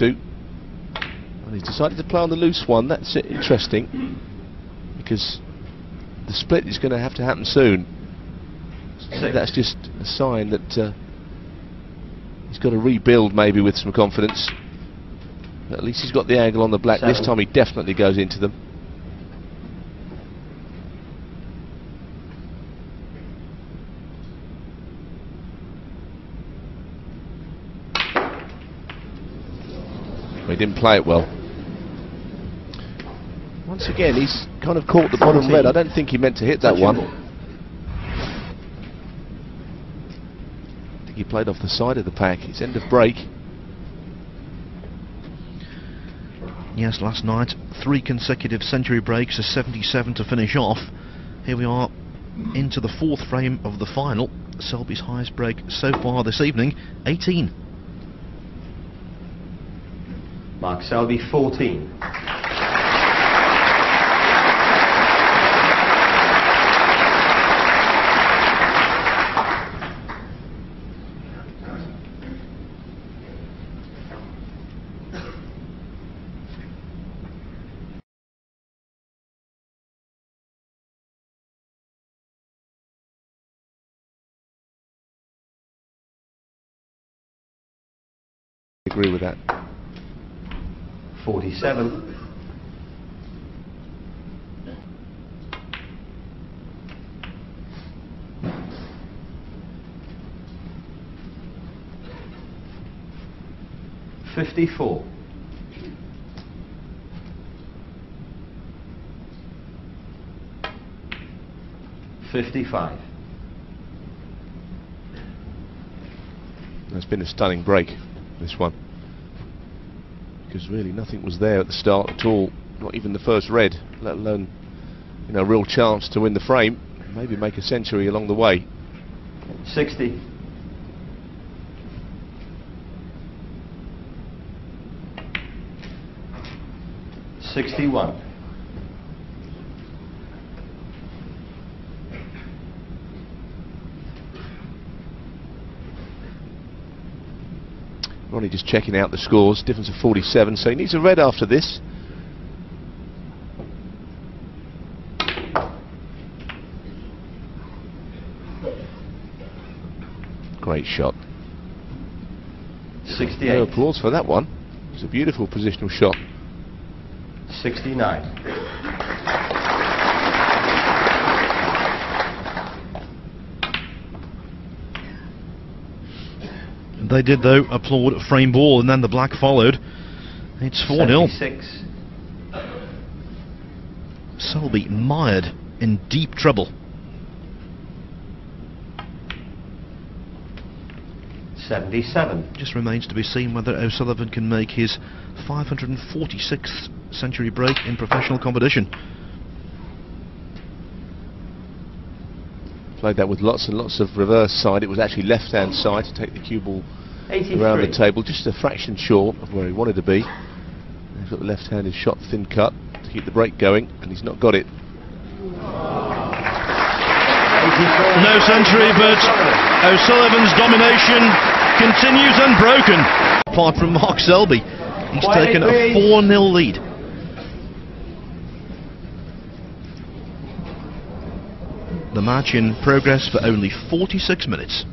to. And he's decided to play on the loose one. That's interesting, because the split is going to have to happen soon. So that's just a sign that he's got to rebuild, maybe with some confidence. But at least he's got the angle on the black. This time he definitely goes into them. He didn't play it well. Once again, he's kind of caught the bottom red. I don't think he meant to hit that one. I think he played off the side of the pack. It's end of break. Yes, last night 3 consecutive century breaks, a 77 to finish off. Here we are into the 4th frame of the final. Selby's highest break so far this evening, 18. Mark Selby, 14. Agree with that. 47. $54. 55. It's been a stunning break, this one, because really nothing was there at the start at all, not even the first red, let alone, you know, a real chance to win the frame, maybe make a century along the way. 60. 61. Ronnie just checking out the scores, difference of 47, so he needs a red after this. Great shot. 68. No applause for that one. It's a beautiful positional shot. 69. They did, though, applaud frame ball, and then the black followed. It's 4-0. 76. Selby mired in deep trouble. 77. Just remains to be seen whether O'Sullivan can make his 546th century break in professional competition. Played that with lots and lots of reverse side. It was actually left-hand side to take the cue ball 83. around the table, just a fraction short of where he wanted to be. He's got the left-handed shot, thin cut, to keep the break going, and he's not got it. 84. No century, but O'Sullivan's domination continues unbroken. Apart from Mark Selby, he's taken a 4-0 lead. The match in progress for only 46 minutes.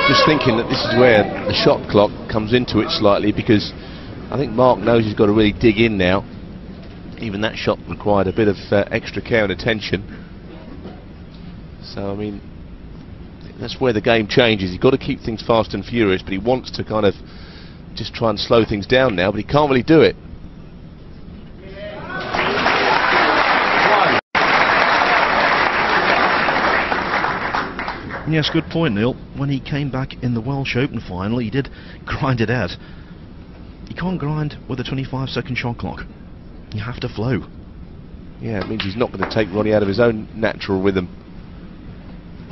Just thinking that this is where the shot clock comes into it slightly, because I think Mark knows he's got to really dig in now. Even that shot required a bit of extra care and attention. So I mean, that's where the game changes. You've got to keep things fast and furious, but he wants to kind of just try and slow things down now, but he can't really do it. Yes, good point, Neil. When he came back in the Welsh Open final, he did grind it out. You can't grind with a 25-second shot clock. You have to flow. Yeah, it means he's not going to take Ronnie out of his own natural rhythm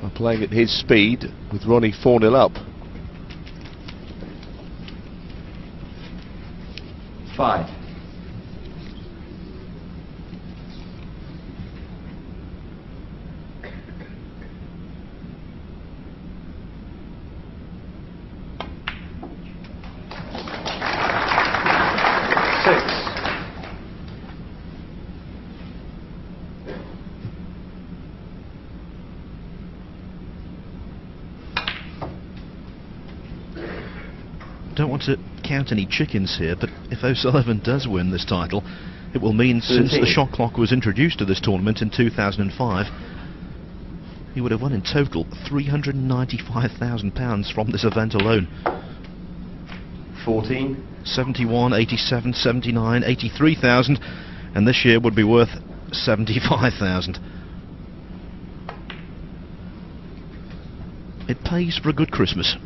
by playing at his speed with Ronnie 4-0 up. 5. Don't want to count any chickens here, but if O'Sullivan does win this title, it will mean since the shot clock was introduced to this tournament in 2005, he would have won in total £395,000 from this event alone. 14. 71, 87, 79, 83,000, and this year would be worth 75,000. It pays for a good Christmas.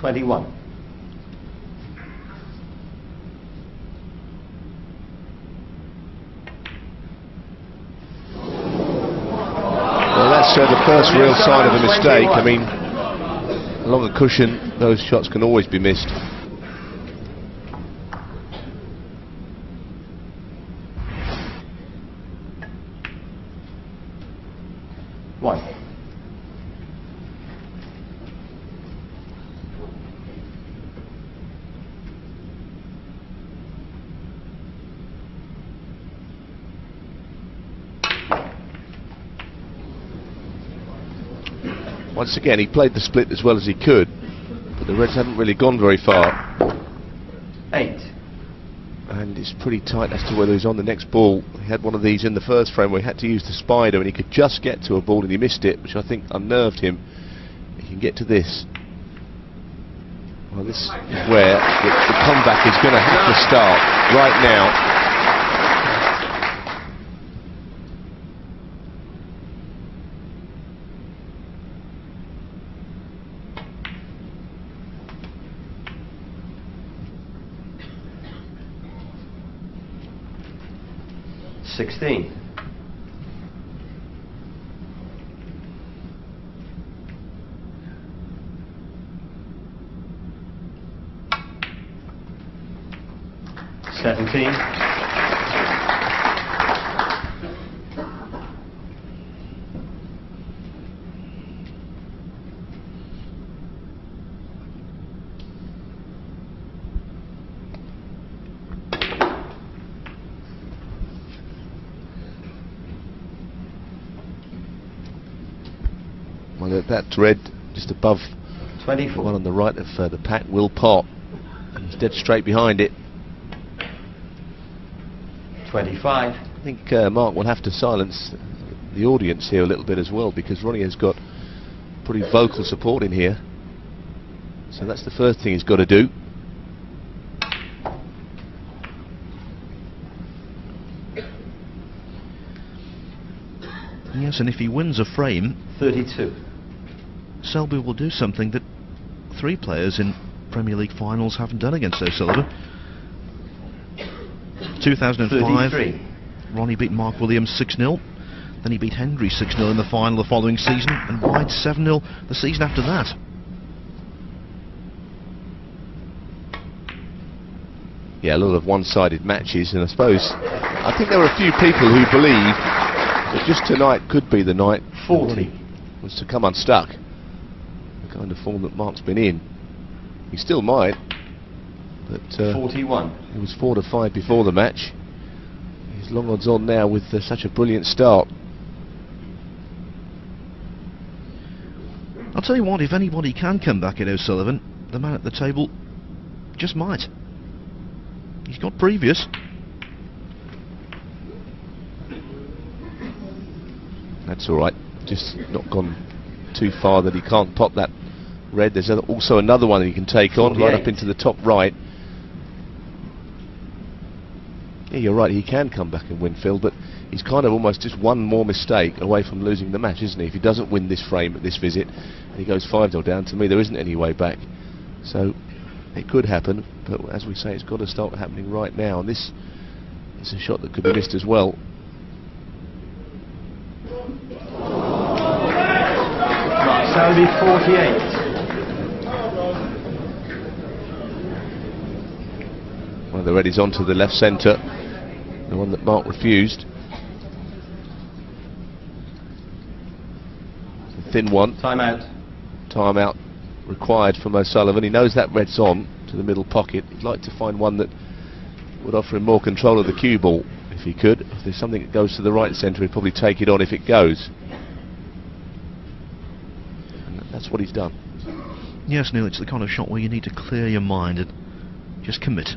21. Well, that's the first real sign of a mistake. I mean, along a cushion, those shots can always be missed. One. Once again, he played the split as well as he could, but the Reds haven't really gone very far. 8. And it's pretty tight as to whether he's on the next ball. He had one of these in the first frame where he had to use the spider and he could just get to a ball and he missed it, which I think unnerved him. He can get to this. Well, this is where the comeback is going to have to start right now. Sixteen. 17. Well, that red just above 24. the one on the right of the pack will pot, and he's dead straight behind it. 25. I think Mark will have to silence the audience here a little bit as well, because Ronnie has got pretty vocal support in here. So that's the first thing he's got to do. Yes, and if he wins a frame, 32. Selby will do something that 3 players in Premier League finals haven't done against O'Sullivan. 2005, 33. Ronnie beat Mark Williams 6-0. Then he beat Hendry 6-0 in the final the following season, and White 7-0 the season after that. Yeah, a lot of one-sided matches, and I suppose I think there were a few people who believe that just tonight could be the night 40 was to come unstuck. The kind of form that Mark's been in. He still might, but 41. he was 4-5 before the match. He's long odds on now with such a brilliant start. I'll tell you what, if anybody can come back at O'Sullivan, the man at the table just might. He's got previous. That's alright, just not gone too far that he can't pop that red. There's also another one that he can take on right up into the top right. Yeah, you're right, he can come back and win, Phil, but he's kind of almost just one more mistake away from losing the match, isn't he? If he doesn't win this frame at this visit, and he goes 5-0 down, to me there isn't any way back. So, it could happen, but as we say, it's got to start happening right now, and this is a shot that could be missed as well. Selby 48. One of the reddies onto the left centre, the one that Mark refused. The thin one. Timeout. Timeout required from O'Sullivan. He knows that red's on to the middle pocket. He'd like to find one that would offer him more control of the cue ball if he could. If there's something that goes to the right centre, he'd probably take it on if it goes. And that's what he's done. Yes, Neil, it's the kind of shot where you need to clear your mind and just commit.